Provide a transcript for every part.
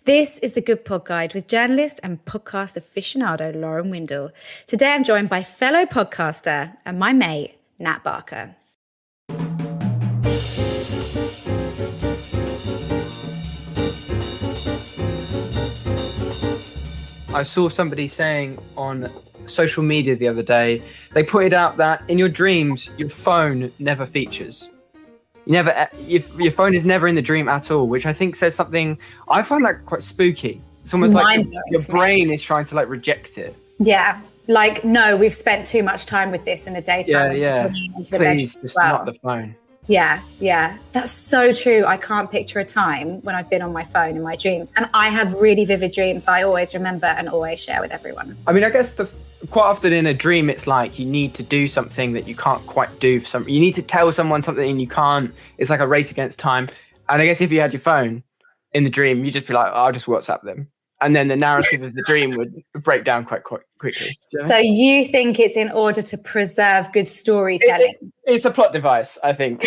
This is the Good Pod Guide with journalist and podcast aficionado Lauren Windle. Today I'm joined by fellow podcaster and my mate, Nat Barker. I saw somebody saying on social media the other day, they pointed out that in your dreams, your phone never features. Your phone is never in the dream at all, which I think says something. I find that quite spooky. It's almost like your brain is trying to reject it. Yeah. No, we've spent too much time with this in the daytime. Yeah. Please, just not the phone. Yeah. That's so true. I can't picture a time when I've been on my phone in my dreams. And I have really vivid dreams that I always remember and always share with everyone. I mean, I guess quite often in a dream, it's like you need to do something that you can't quite do for you need to tell someone something and you can't. It's like a race against time. And I guess if you had your phone in the dream, you'd just be like, I'll just WhatsApp them. And then the narrative of the dream would break down quite quickly. So you think it's in order to preserve good storytelling? It's a plot device, I think.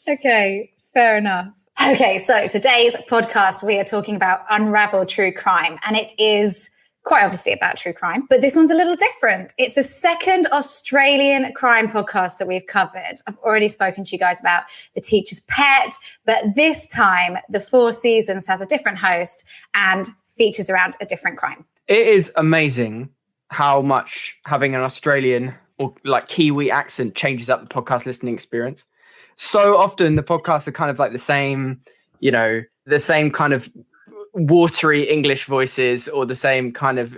Okay, fair enough. Okay, so today's podcast, we are talking about Unravel True Crime, and it is quite obviously about true crime, but this one's a little different. It's the second Australian crime podcast that we've covered. I've already spoken to you guys about The Teacher's Pet, but this time the 4 seasons has a different host and features around a different crime. It is amazing how much having an Australian or Kiwi accent changes up the podcast listening experience. So often the podcasts are kind of like the same kind of watery English voices or the same kind of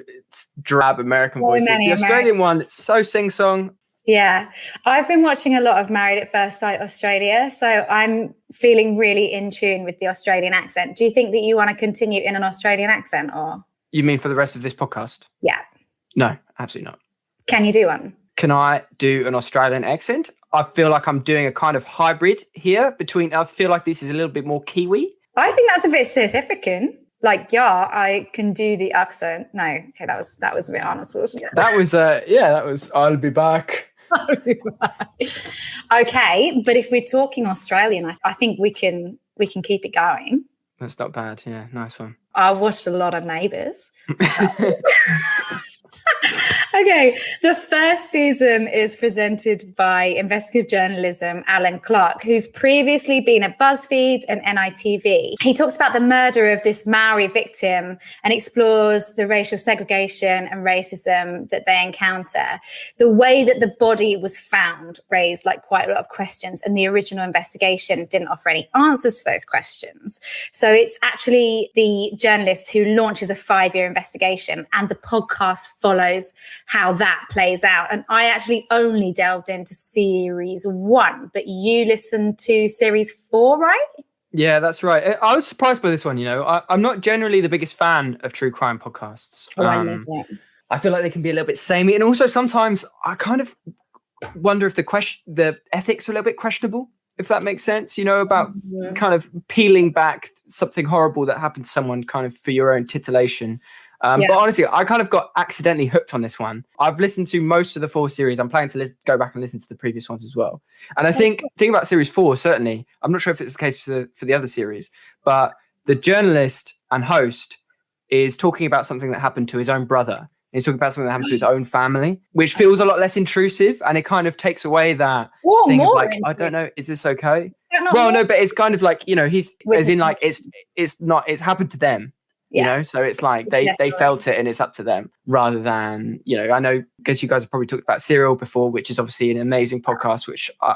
drab American voices. The Australian one, it's so sing-song. Yeah. I've been watching a lot of Married at First Sight Australia, so I'm feeling really in tune with the Australian accent. Do you think that you want to continue in an Australian accent, or? You mean for the rest of this podcast? Yeah. No, absolutely not. Can you do one? Can I do an Australian accent? I feel like I'm doing a kind of hybrid here I feel like this is a little bit more Kiwi. I think that's a bit South African. I can do the accent. No, okay, that was a bit Arnold Schwarzenegger. That was I'll be back. Okay, but if we're talking Australian, I think we can keep it going. That's not bad. Yeah, nice one. I've watched a lot of Neighbours. Okay, the first season is presented by investigative journalism Alan Clark, who's previously been at BuzzFeed and NITV. He talks about the murder of this Maori victim and explores the racial segregation and racism that they encounter. The way that the body was found raised quite a lot of questions, and the original investigation didn't offer any answers to those questions. So it's actually the journalist who launches a 5-year investigation, and the podcast follows how that plays out. And I actually only delved into series 1, but you listened to series 4, right? Yeah, that's right. I was surprised by this one. I'm not generally the biggest fan of true crime podcasts. I love it. I feel like they can be a little bit samey, and also sometimes I kind of wonder if the ethics are a little bit questionable, if that makes sense. About kind of peeling back something horrible that happened to someone, kind of for your own titillation. But honestly, I kind of got accidentally hooked on this one. I've listened to most of the 4 series. I'm planning to go back and listen to the previous ones as well. And I think about series 4, certainly, I'm not sure if it's the case for the other series, but the journalist and host is talking about something that happened to his own brother. He's talking about something that happened to his own family, which feels a lot less intrusive, and it kind of takes away that thing of I don't know, is this okay? Well, no, but it's kind of he's as in it's happened to them. So it's they felt it and it's up to them, rather than, I know, because you guys have probably talked about Serial before, which is obviously an amazing podcast, which I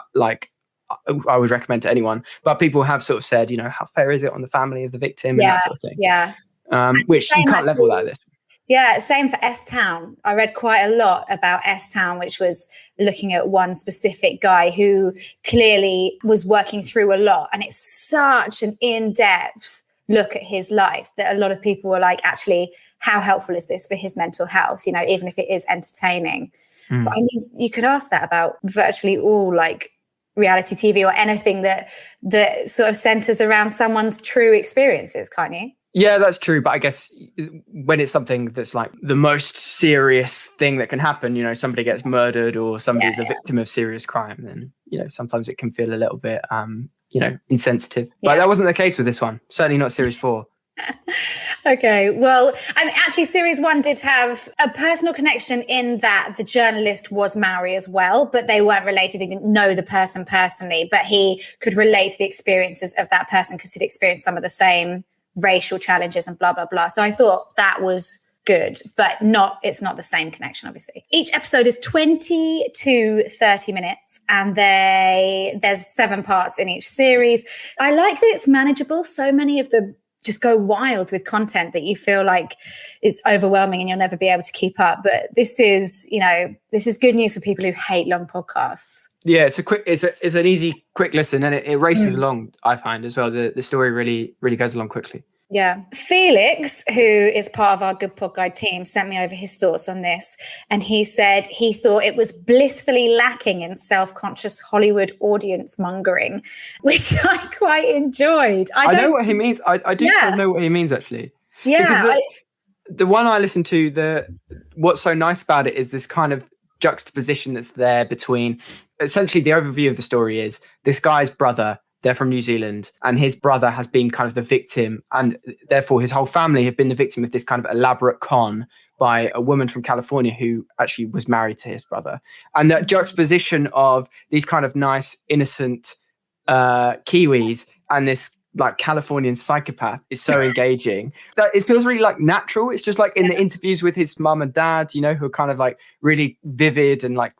would recommend to anyone. But people have sort of said, how fair is it on the family of the victim and that sort of thing. Yeah. Which you can't level that this. Yeah, same for S-Town. I read quite a lot about S-Town, which was looking at one specific guy who clearly was working through a lot. And it's such an in-depth look at his life that a lot of people were like, actually, how helpful is this for his mental health? Even if it is entertaining. But I mean, you could ask that about virtually all reality TV or anything that sort of centers around someone's true experiences, can't you? Yeah, that's true. But I guess when it's something that's the most serious thing that can happen, somebody gets murdered or somebody's a victim of serious crime, then, sometimes it can feel a little bit, insensitive. But that wasn't the case with this one. Certainly not series 4. Okay, well, actually series 1 did have a personal connection in that the journalist was Maori as well, but they weren't related. They didn't know the person personally, but he could relate to the experiences of that person because he'd experienced some of the same racial challenges and blah, blah, blah. So I thought that was good, but it's not the same connection, obviously. Each episode is 20 to 30 minutes and there's 7 parts in each series. I like that it's manageable. So many of them just go wild with content that you feel like is overwhelming and you'll never be able to keep up. But this is good news for people who hate long podcasts. Yeah, it's an easy, quick listen, and it races along, I find, as well. The story really, really goes along quickly. Yeah. Felix, who is part of our Good Pod Guide team, sent me over his thoughts on this. And he said he thought it was blissfully lacking in self-conscious Hollywood audience mongering, which I quite enjoyed. I know what he means. I do kind of know what he means, actually. Yeah. Because the one I listened to, what's so nice about it is this kind of juxtaposition that's there between, essentially the overview of the story is this guy's brother. They're from New Zealand, and his brother has been kind of the victim, and therefore his whole family have been the victim of this kind of elaborate con by a woman from California who actually was married to his brother. And that juxtaposition of these kind of nice, innocent Kiwis and this like Californian psychopath is so engaging that it feels really like natural. It's just like in the interviews with his mum and dad, who are kind of like really vivid and like,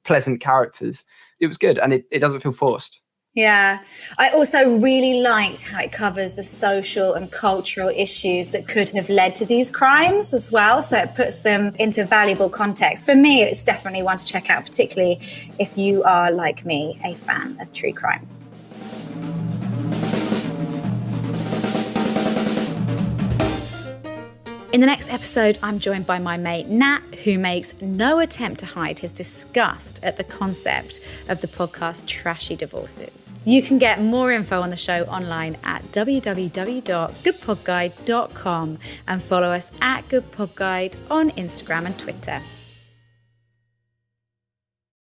pleasant characters. It was good, and it doesn't feel forced. Yeah. I also really liked how it covers the social and cultural issues that could have led to these crimes as well. So it puts them into valuable context. For me, it's definitely one to check out, particularly if you are, like me, a fan of true crime. In the next episode, I'm joined by my mate Nat, who makes no attempt to hide his disgust at the concept of the podcast Trashy Divorces. You can get more info on the show online at www.goodpodguide.com and follow us at Good Pod Guide on Instagram and Twitter.